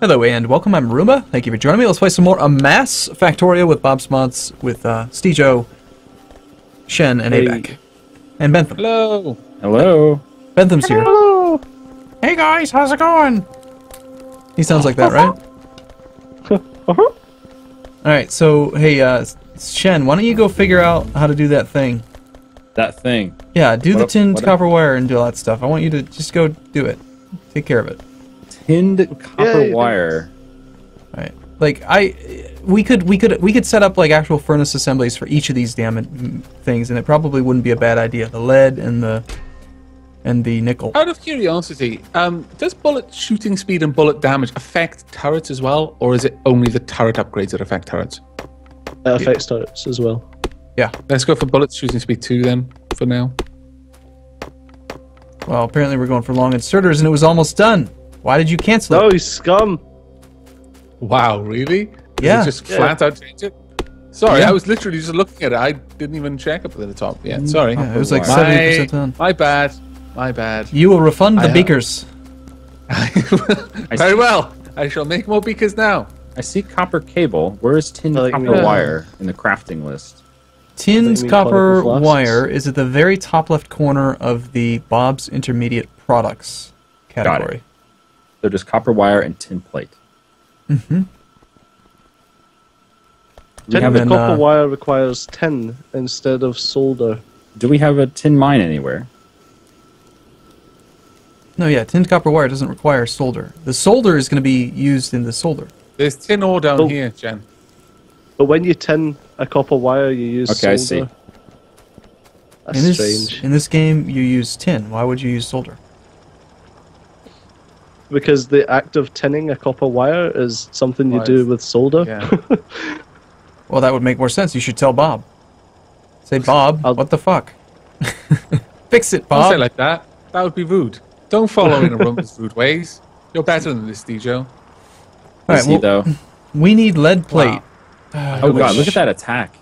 Hello and welcome, I'm Arumba. Thank you for joining me. Let's play some more A.M.A.S.S Factorio with Bob's Mods with Stejo, Shen, and A.M.A.S S. And Bentham. Hello. Hello. Bentham's here. Hello. Hey guys, how's it going? He sounds like that, right? Alright, so, hey, Shen, why don't you go figure out how to do that thing? That thing. Yeah, do the tinned copper wire and do all that stuff. I want you to just go do it. Take care of it. Tinned copper wire. Right. Like we could set up like actual furnace assemblies for each of these damn things, and it probably wouldn't be a bad idea. The lead and the nickel. Out of curiosity, does bullet shooting speed and bullet damage affect turrets as well, or is it only the turret upgrades that affect turrets? It affects turrets as well. Yeah. Let's go for bullet shooting speed 2 then, for now. Well, apparently we're going for long inserters, and it was almost done. Why did you cancel it? No, you scum! Wow, really? Yeah. Just flat out change it? Sorry, I was literally just looking at it. I didn't even check up at the top yet. Sorry. Yeah, it was like 70% done. My bad. My bad. You will refund the beakers. Very well. I shall make more beakers now. I see copper cable. Where is tinned copper wire in the crafting list? Tinned copper wire is at the very top left corner of the Bob's Intermediate Products category. Got it. So just copper wire and tin plate. Mm-hmm. Copper wire requires tin instead of solder. Do we have a tin mine anywhere? No, yeah, tinned copper wire doesn't require solder. The solder is going to be used in the solder. There's tin ore down here, Jen. But when you tin a copper wire, you use solder. I see. That's strange. In this game, you use tin. Why would you use solder? Because the act of tinning a copper wire is something you do with solder. Yeah. Well, that would make more sense. You should tell Bob. Say, Bob, what the fuck? Fix it, Bob. Don't say it like that. That would be rude. Don't follow in Arumba's rude ways. You're better than this, Stejo. Alright, well, though. We need lead plate. Wow. Oh god, look at that attack.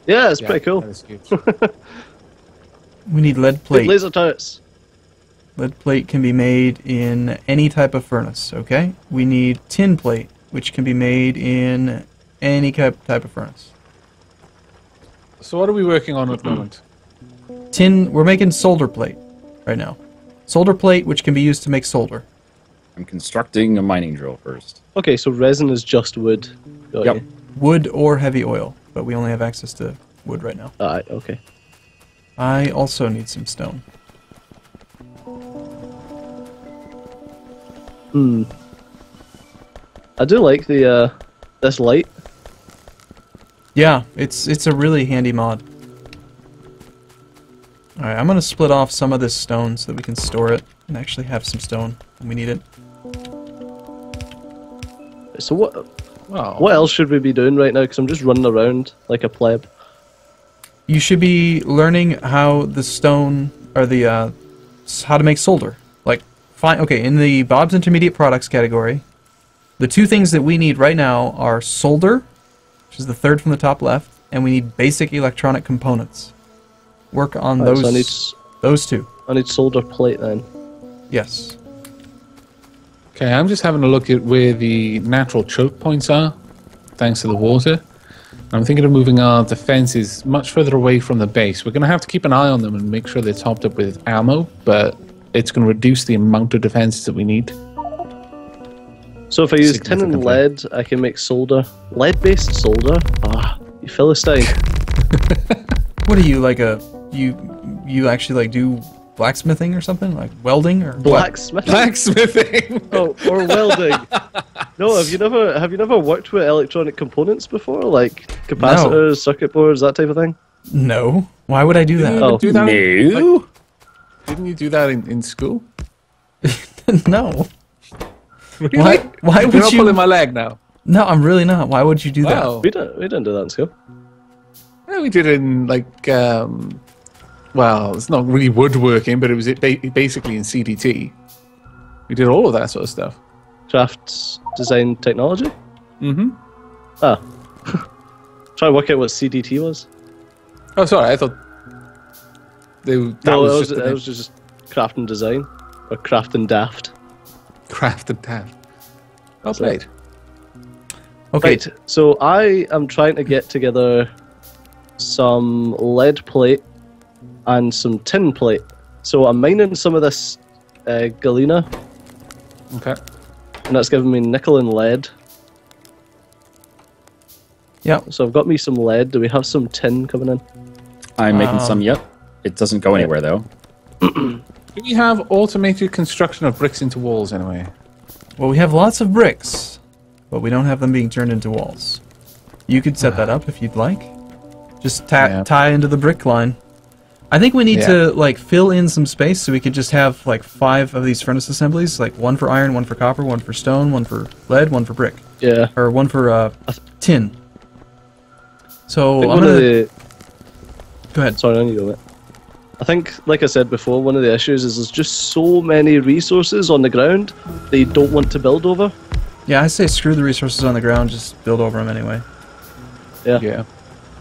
Yeah, it's pretty cool. That is huge. We need lead plate. Laser turrets. Lead plate can be made in any type of furnace, okay? We need tin plate, which can be made in any type of furnace. So what are we working on at the moment? We're making solder plate right now. Solder plate, which can be used to make solder. I'm constructing a mining drill first. Okay, so resin is just wood. Got you. Wood or heavy oil, but we only have access to wood right now. Alright, okay. I also need some stone. I do like the this light. Yeah, it's a really handy mod. Alright, I'm gonna split off some of this stone so that we can store it and actually have some stone when we need it. So what else should we be doing right now? Because I'm just running around like a pleb. You should be learning how the stone or the how to make solder. Like, okay, in the Bob's Intermediate Products category, the two things that we need right now are solder, which is the third from the top left, and we need basic electronic components. Work on those two. I need solder plate then. Yes. Okay, I'm just having a look at where the natural choke points are, thanks to the water. I'm thinking of moving our defenses much further away from the base. We're going to have to keep an eye on them and make sure they're topped up with ammo, but it's going to reduce the amount of defenses that we need. So if I use tin and lead, I can make solder. Lead-based solder? Ah, you Philistine. What are you, like you actually like do blacksmithing or something? Like welding or blacksmithing? Blacksmithing! Oh, or welding. No, have you never worked with electronic components before? Like capacitors, circuit boards, that type of thing? No. Why would I do that? No. Didn't you do that in school? No. Really? Why would You're not you pulling my leg now? No, I'm really not. Why would you do that? We didn't do that in school. Yeah, we did it in like well, it's not really woodworking, but it was basically in CDT. We did all of that sort of stuff. Craft design technology? Mm-hmm. Ah. Try to work out what CDT was. Oh, sorry, I thought that was just craft and design. Or craft and daft. Craft and daft. Well played. Okay. Right, so I am trying to get together some lead plate and some tin plate. So I'm mining some of this galena, Okay. and that's giving me nickel and lead. Yep. So I've got me some lead. Do we have some tin coming in? I'm making some. Yep. It doesn't go anywhere though. Do we have automated construction of bricks into walls anyway? Well, we have lots of bricks, but we don't have them being turned into walls. You could set that up if you'd like. Just tie into the brick line. I think we need to like fill in some space so we could just have like 5 of these furnace assemblies, like 1 for iron, 1 for copper, 1 for stone, 1 for lead, 1 for brick. Yeah. Or 1 for tin. So I'm one gonna... of the... Go ahead. Sorry, I need to go. I think, like I said before, one of the issues is there's just so many resources on the ground that you don't want to build over. Yeah, I say screw the resources on the ground, just build over them anyway. Yeah.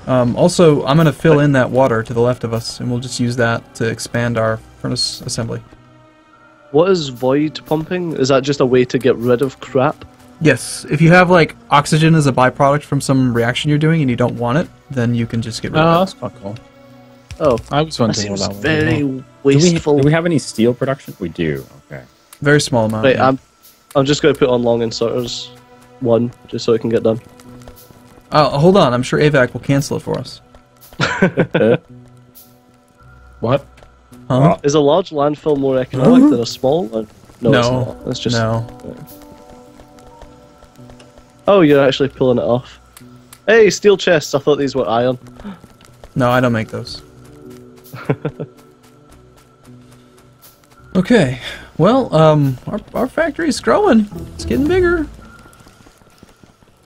Also, I'm going to fill in that water to the left of us, and we'll just use that to expand our furnace assembly. What is void pumping? Is that just a way to get rid of crap? Yes, if you have like oxygen as a byproduct from some reaction you're doing and you don't want it, then you can just get rid Oh, of it. that's quite cool. Oh, I was that wondering what seems that was. very wasteful. Do we have any steel production? We do. Okay. Very small amount. Right, yeah. I'm just going to put on long inserters 1, just so it can get done. Hold on, I'm sure AVAC will cancel it for us. What? Huh? Is a large landfill more economic than a small one? No, it's No. not. It's just... No. Oh, you're actually pulling it off. Hey, steel chests. I thought these were iron. No, I don't make those. Okay. Well, our factory's growing. It's getting bigger.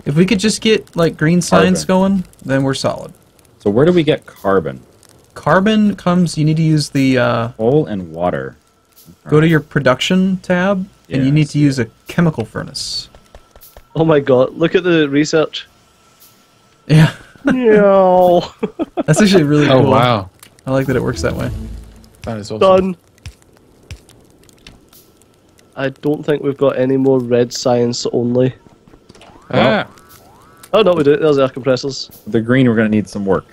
If we could just get like green signs going, then we're solid. So where do we get carbon? Carbon comes. You need to use the Coal and water. go to your production tab, and you Yeah, need I to use a chemical furnace. Oh my god, look at the research. Yeah, No. that's actually really cool. Oh, wow. I like that it works that way. That is awesome. Done. I don't think we've got any more red science only. Ah. Oh no, we do. There's air compressors. The green, we're going to need some work.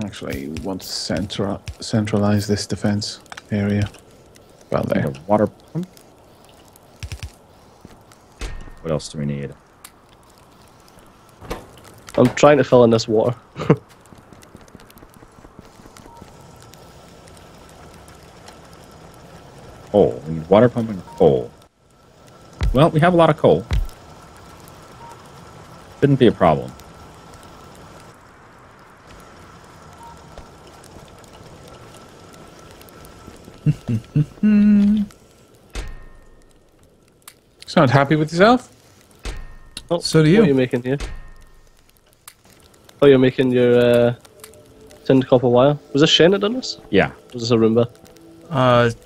Actually, we want to centralize this defense area. About Need there. a water pump. What else do we need? I'm trying to fill in this water. Coal. We need water pump and coal. Well, we have a lot of coal. Shouldn't be a problem. Sound happy with yourself? Oh, So do you. What are you making here? Oh, you're making your tinned copper wire. Was this Shen that done this? Yeah. Or was this Arumba?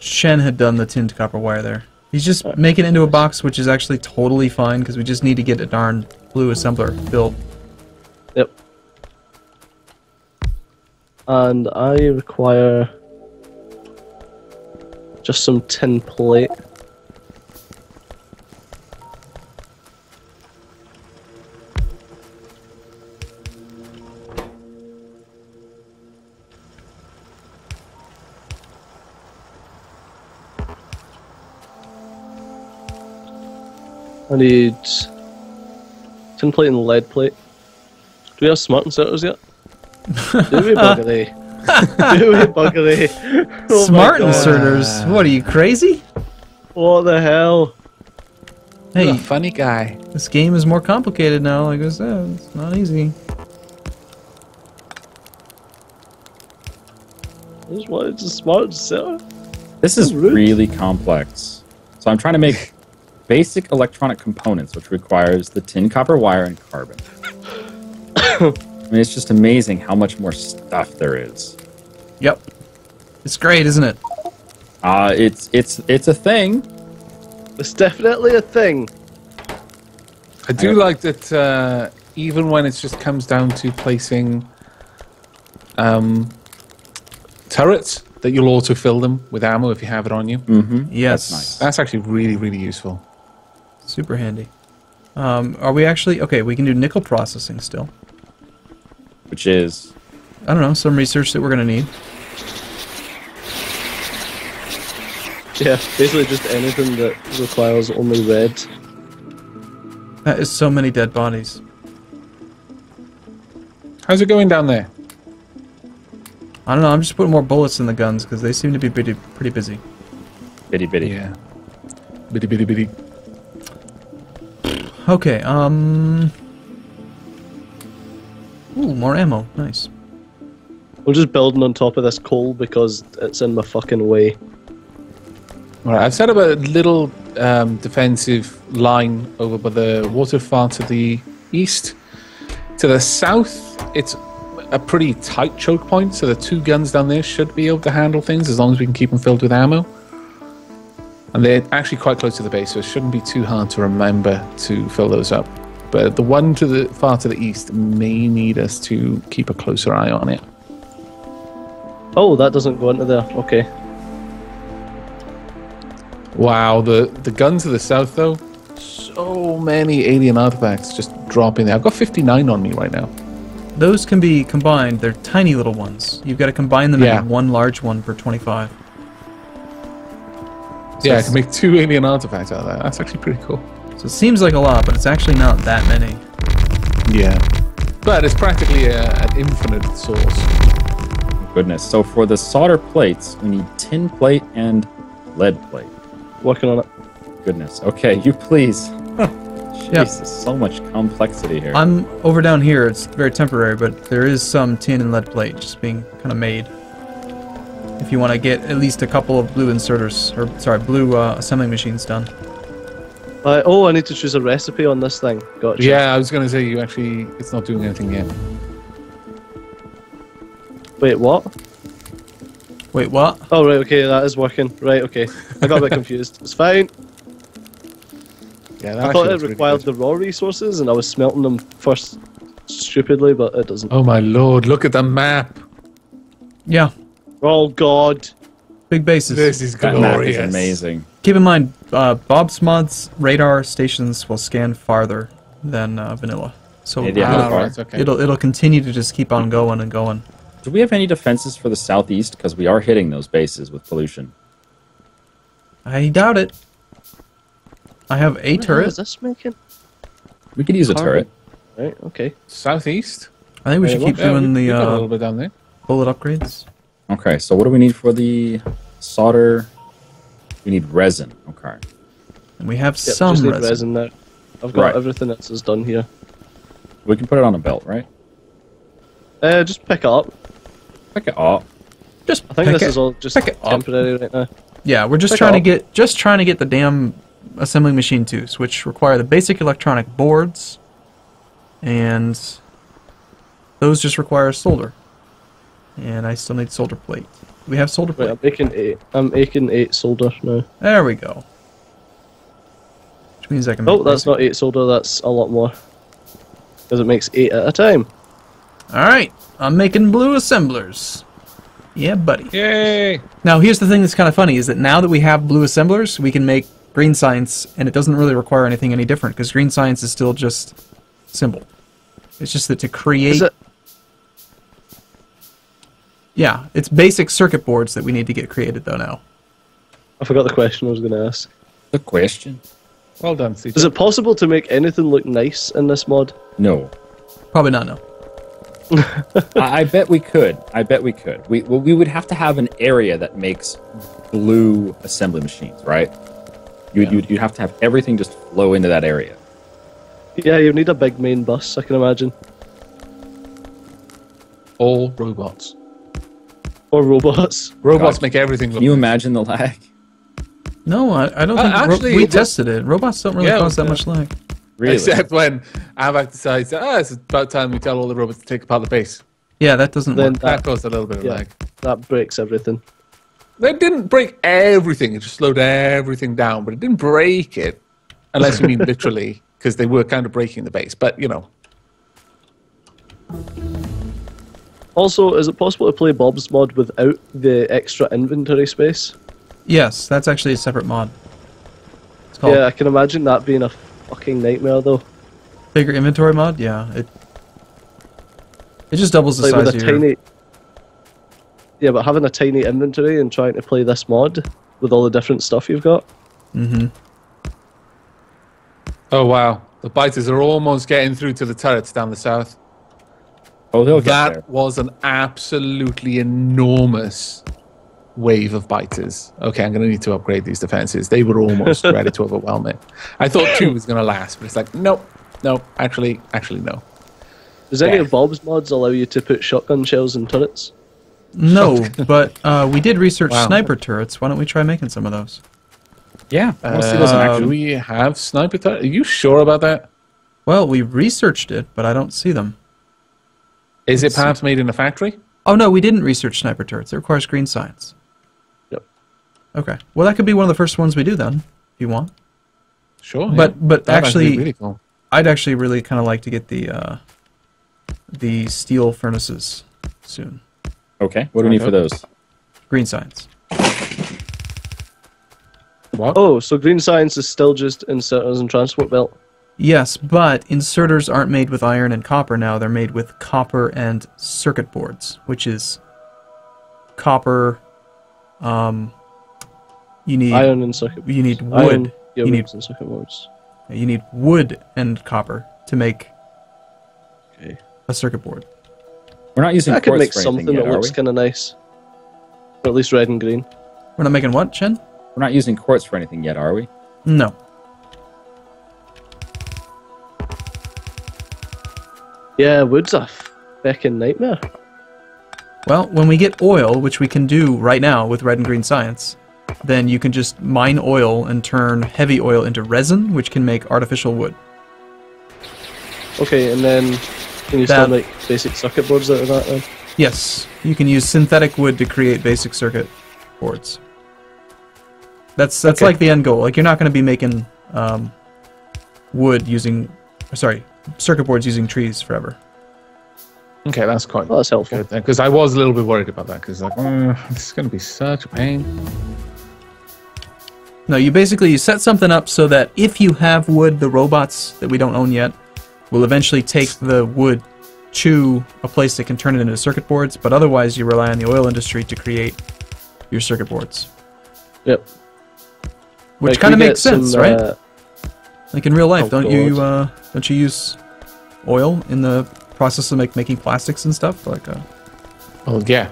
Shen had done the tinned copper wire there. He's just making it into a box, which is actually totally fine because we just need to get a darn blue assembler built. Yep. And I require just some tin plate. I need tin plate and lead plate. Do we have smart inserters yet? Do we, buggery? Do we, buggery? Oh Smart my God. inserters? What are you, crazy? What the hell? Hey, You're a funny guy. this game is more complicated now, like I said. It's not easy. This one is a smart inserter? This is rude. really complex. So I'm trying to make basic electronic components, which requires the tin, copper, wire, and carbon. I mean, it's just amazing how much more stuff there is. Yep. It's great, isn't it? It's a thing. It's definitely a thing. I do like that even when it just comes down to placing turrets, that you'll auto-fill them with ammo if you have it on you. Mm-hmm. Yes. That's nice. That's actually really, really useful. Super handy. Are we actually... Okay, we can do nickel processing still. Which is... I don't know, some research that we're going to need. Yeah, basically just anything that requires only red. That is so many dead bodies. How's it going down there? I don't know, I'm just putting more bullets in the guns because they seem to be pretty busy. Bitty bitty. Yeah. Bitty, bitty, bitty. Okay, Ooh, more ammo. Nice. We're just building on top of this coal because it's in my fucking way. Alright, I've set up a little defensive line over by the water far to the east. To the south, it's a pretty tight choke point, so the two guns down there should be able to handle things as long as we can keep them filled with ammo. And they're actually quite close to the base, so it shouldn't be too hard to remember to fill those up. But the one to the far to the east may need us to keep a closer eye on it. Oh, that doesn't go into there. Okay. Wow, the gun to the south though, so many alien artifacts just dropping there. I've got 59 on me right now. Those can be combined. They're tiny little ones. You've got to combine them Yeah. into one large one per 25. So Yeah, I it's- can make 2 alien artifacts out of that. That's actually pretty cool. So it seems like a lot, but it's actually not that many. Yeah. But it's practically an infinite source. Goodness. So for the solder plates, we need tin plate and lead plate. Working on it. Goodness. Okay, you please. Yep. Jesus, so much complexity here. I'm over down here. It's very temporary, but there is some tin and lead plate just being kind of made. If you want to get at least a couple of blue inserters, or sorry, blue assembling machines done. Oh, I need to choose a recipe on this thing. Gotcha. Yeah, I was going to say it's not doing anything yet. Wait, what? Wait, what? Oh, right, okay, that is working. Right, okay. I got a bit confused. It's fine. Yeah, that I actually thought it looks really required good. the raw resources, and I was smelting them first stupidly, but it doesn't. Oh my lord, look at the map. Yeah, Oh, God. big bases. This is that map is glorious. amazing. Keep in mind, Bob's Mods radar stations will scan farther than vanilla, so Yeah, Ah, how far? right, okay. it'll continue to just keep on going and going. Do we have any defenses for the southeast? Because we are hitting those bases with pollution. I doubt it. I have a What the hell turret. is this making? We could use a Carbon. turret. Right, okay. Southeast? I think we should keep Yeah, doing we've got a little the bit down there. bullet upgrades. Okay, so what do we need for the solder? We need resin. Okay. And we have Yep, some just need resin. resin there. I've got Right. everything else is done here. We can put it on a belt, right? Just pick it up. Pick it up. Just I think pick this it- is all just pick it up. temporary right now. Yeah, we're just pick trying to up. get the damn assembling machine tools, which require the basic electronic boards, and those just require solder. And I still need solder plate. We have solder Right, plate. I'm making 8 solder now. There we go. Which means I can. Oh, make that's basic- not 8 solder, that's a lot more. Because it makes 8 at a time. All right, I'm making blue assemblers. Yeah, buddy. Yay! Now, here's the thing that's kind of funny, is that now that we have blue assemblers, we can make green science, and it doesn't really require anything any different, because green science is still just simple. It's just that to create... Is it? Yeah, it's basic circuit boards that we need to get created, though, now. I forgot the question I was going to ask. The question? Well done, Steve. Is it possible to make anything look nice in this mod? No. Probably not, no. I bet we could. I bet we could. We would have to have an area that makes blue assembly machines, right? You'd have to have everything just flow into that area. Yeah, you need a big main bus, I can imagine. All robots. Or robots. Robots God. make everything look Can you nice. imagine the lag? No, I don't think... actually, we it- tested it. Robots don't really Yeah, cause that yeah. much lag. Really? Except when AMASS decides, it's about time we tell all the robots to take apart the base. Yeah, that doesn't Then work. That caused a little bit of Yeah, lag. that breaks everything. They didn't break everything, it just slowed everything down, but it didn't break it. Unless you mean literally, because they were kind of breaking the base, but you know. Also, is it possible to play Bob's mod without the extra inventory space? Yes, that's actually a separate mod. It's called Yeah, I can imagine that being a fucking nightmare though. bigger inventory mod. Yeah, it just doubles the Like size with of a your. tiny. Yeah, but having a tiny inventory and trying to play this mod with all the different stuff you've got. Mm-hmm. Oh wow, the biters are almost getting through to the turrets down the south. Oh, they'll get That there. was an absolutely enormous wave of biters. Okay, I'm going to need to upgrade these defenses. They were almost ready to overwhelm it. I thought 2 was going to last, but it's like, nope, actually no. Does any Yeah. of Bob's mods allow you to put shotgun shells in turrets? No, but we did research Wow. sniper turrets. Why don't we try making some of those? Yeah, I want to see those in Do action. we have sniper turrets? Are you sure about that? Well, we researched it, but I don't see them. Is it perhaps made in a factory? Oh no, we didn't research sniper turrets. It requires green science. Yep. Okay. Well, that could be one of the first ones we do then, if you want. Sure. But That'd actually, be really cool. I'd actually really kind of like to get the steel furnaces soon. Okay, what do we need for those? Green science. What? Oh, so green science is still just inserters and transport belt. Yes, but inserters aren't made with iron and copper now. They're made with copper and circuit boards, which is copper. You need Iron and circuit boards. you need wood. Iron, You need and circuit boards. you need wood and copper to make Okay. a circuit board. We're not using I could quartz make for something anything yet, that are looks we? kind of nice. Or at least red and green. We're not making what, Chen? We're not using quartz for anything yet, are we? No. Yeah, wood's a feckin' nightmare. Well, when we get oil, which we can do right now with red and green science, then you can just mine oil and turn heavy oil into resin, which can make artificial wood. Okay, and then can you That- still make basic circuit boards out of that then? Yes, you can use synthetic wood to create basic circuit boards. That's Okay. like the end goal. Like you're not going to be making circuit boards using trees forever. Okay, that's quite Oh, that's helpful. good then, because I was a little bit worried about that, because like, this is going to be such a pain. No, you set something up so that if you have wood, the robots that we don't own yet will eventually take the wood to a place that can turn it into circuit boards, but otherwise you rely on the oil industry to create your circuit boards. Yep. Which Like, kind of we makes get sense, some, right? Like in real life, oh, don't you use oil in the process of making plastics and stuff? Like Well, yeah.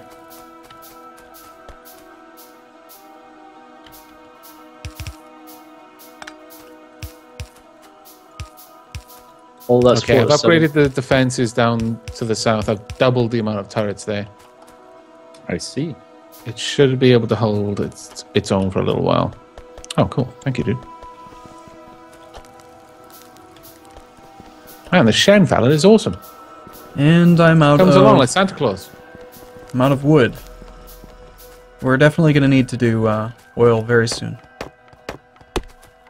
all that's Okay, I've 4 to 7. upgraded the defenses down to the south. I've doubled the amount of turrets there. I see. It should be able to hold its own for a little while. Oh, cool. Thank you, dude. Man, the Shen fella is awesome. and I'm out Comes along like of Santa Claus. I'm out of wood. We're definitely going to need to do oil very soon.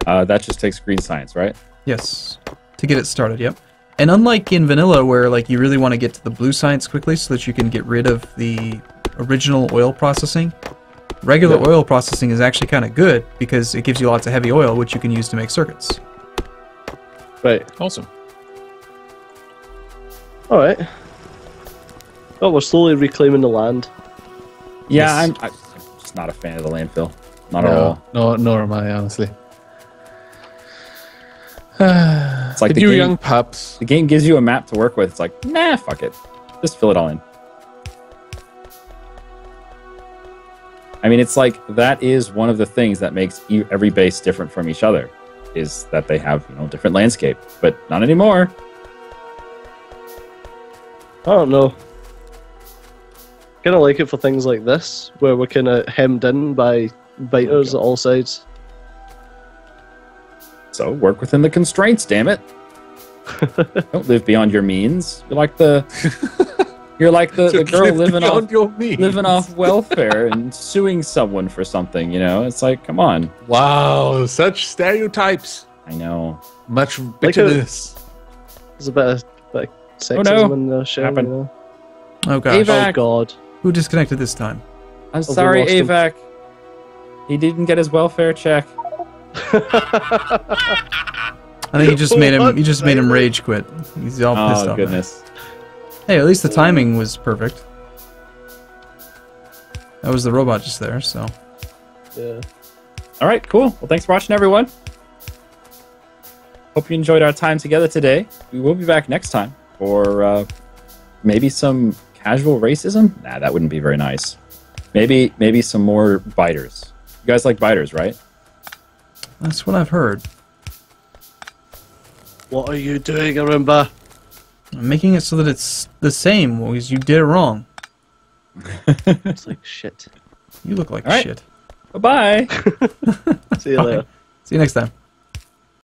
That just takes green science, right? Yes, to get it started. Yep. And unlike in vanilla, where like you really want to get to the blue science quickly so that you can get rid of the original oil processing, regular oil processing is actually kind of good because it gives you lots of heavy oil, which you can use to make circuits. Right. Awesome. Alright. Oh, we're slowly reclaiming the land. Yeah, Yes. I'm just not a fan of the landfill. Not at all. No, nor am I, honestly. It's like But the you game, young pups. the game gives you a map to work with. It's like, nah, fuck it. Just fill it all in. I mean, it's like that is one of the things that makes every base different from each other, is that they have, different landscape. But not anymore. I don't know. Kind of like it for things like this, where we're kind of hemmed in by biters at all sides. So work within the constraints, damn it. Don't live beyond your means. You're like the the girl living off welfare and suing someone for something, It's like, come on. Wow, such stereotypes. I know. Much Like bitterness. There's a bit of sexism no. in the show, Happened. you know? Oh gosh. AVAC. Oh god. Who disconnected this time? I'm sorry, lost him. AVAC. He didn't get his welfare check. I think you just made him. You just made him rage quit. He's all pissed Oh off. goodness. Hey, at least the timing was perfect. That was the robot just there. So Yeah. All right, cool. Well, thanks for watching, everyone. Hope you enjoyed our time together today. We will be back next time for maybe some casual racism. Nah, that wouldn't be very nice. Maybe some more biters. You guys like biters, right? that's what I've heard. What are you doing, Arumba? I'm making it so that it's the same because you did it wrong. It's like shit. You look like All right. shit. Bye-bye. See you later. See you next time.